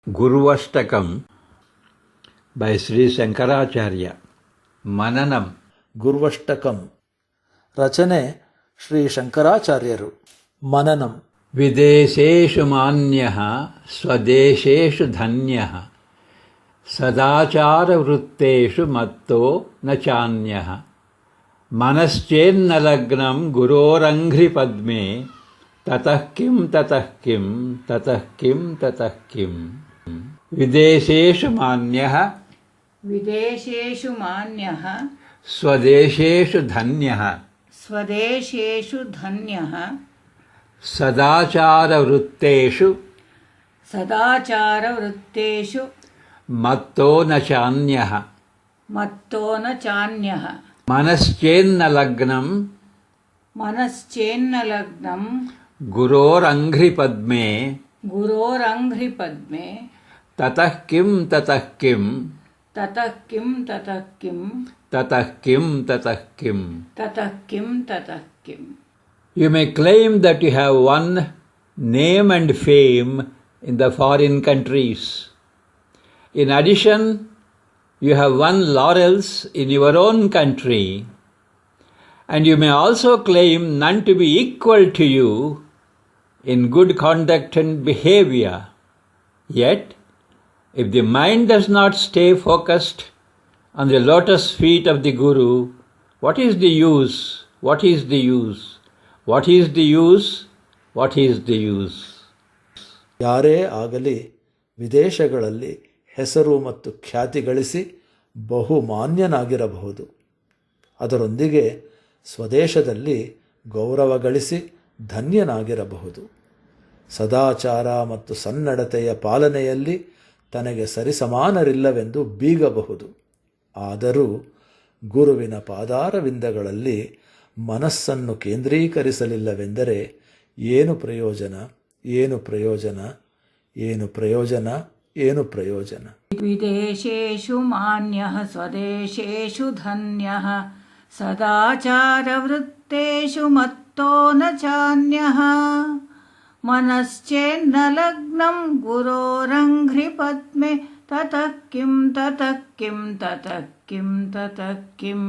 Gurvashtakam by Sri Shankaracharya. Mananam. ಗುರ್ವಷ್ಟಕಂ ರಚನೆ ಶ್ರೀ ಶಂಕರಾಚಾರ್ಯರು. ಮನನಂ. ವಿದೇಶೇಷು ಮಾನ್ಯಃ ಸ್ವದೇಶೇಷು ಧನ್ಯಃ ಸದಾಚಾರವೃತ್ತೇಷು ಮತ್ತೋ ನ ಚಾನ್ಯಃ ಮನಶ್ಚೇನ್ನ ಲಗ್ನಂ ಗುರೋರಂಘ್ರಿ ಪದ್ಮೇ ತತಃ ಕಿಂ ತತಃ ಕಿಂ ತತಃ ಕಿಂ ತತಃ ಕಿಂ. ವಿದೇಶೇಷು ಮಾನ್ಯಃ ವಿದೇಶೇಷು ಮಾನ್ಯಃ ಸ್ವದೇಶೇಷು ಧನ್ಯಃ ಸ್ವದೇಶೇಷು ಧನ್ಯಃ ಸದಾಚಾರವೃತ್ತೇಷು ಸದಾಚಾರವೃತ್ತೇಷು ಮತ್ತೋ ನ ಚಾನ್ಯಃ ಮತ್ತೋ ನ ಚಾನ್ಯಃ ಮನಶ್ಚೇನ್ನ ಲಗ್ನಂ ಮನಶ್ಚೇನ್ನ ಲಗ್ನಂ ಗುರೋರಂಘ್ರಿ ಪದ್ಮೇ ಗುರೋರಂಘ್ರಿ ಪದ್ಮೆ ತತಃ ಕಿಂ ತತಃ ಕಿಂ ತತಃ ಕಿಂ ತತಃ ಕಿಂ ತತಃ ಕಿಂ ತತಃ ಕಿಂ. ತತಃ ಕಿಂ ತತಃ ಕಿಂ. You may claim that you have won name and fame in the foreign countries. In addition, you have won laurels in your own country, and you may also claim none to be equal to you in good conduct and behavior. Yet, if the mind does not stay focused on the lotus feet of the Guru, what is the use? What is the use? What is the use? What is the use? ಯಾರೇ ಆಗಲಿ ವಿದೇಶಗಳಲ್ಲಿ ಹೆಸರು ಮತ್ತು ಖ್ಯಾತಿ ಗಳಿಸಿ ಬಹುಮಾನ್ಯನಾಗಿರಬಹುದು. ಅದರೊಂದಿಗೆ ಸ್ವದೇಶದಲ್ಲಿ ಗೌರವ ಗಳಿಸಿ ಧನ್ಯನಾಗಿರಬಹುದು. ಸದಾಚಾರ ಮತ್ತು ಸನ್ನಡತೆಯ ಪಾಲನೆಯಲ್ಲಿ ತನಗೆ ಸರಿಸಮಾನರಿಲ್ಲವೆಂದು ಬೀಗಬಹುದು. ಆದರೂ ಗುರುವಿನ ಪಾದಾರವಿಂದಗಳಲ್ಲಿ ಮನಸ್ಸನ್ನು ಕೇಂದ್ರೀಕರಿಸಲಿಲ್ಲವೆಂದರೆ ಏನು ಪ್ರಯೋಜನ, ಏನು ಪ್ರಯೋಜನ, ಏನು ಪ್ರಯೋಜನ, ಏನು ಪ್ರಯೋಜನ. ವಿದೇಶೇಷು ಮಾನ್ಯಃ ಸ್ವದೇಶೇಷು ಧನ್ಯಃ ಸದಾಚಾರವೃತ್ತೇಷು ಮತ್ತೋ ನ ಚಾನ್ಯಃ ಮನಶ್ಚೇನ್ನ ಲಗ್ನಂ ಗುರೋರಂಘ್ರಿ ಪದ್ಮೆ ತತಃ ಕಿಂ ತತಃ ಕಿಂ ತತಃ ಕಿಂ ತತಃ ಕಿಂ.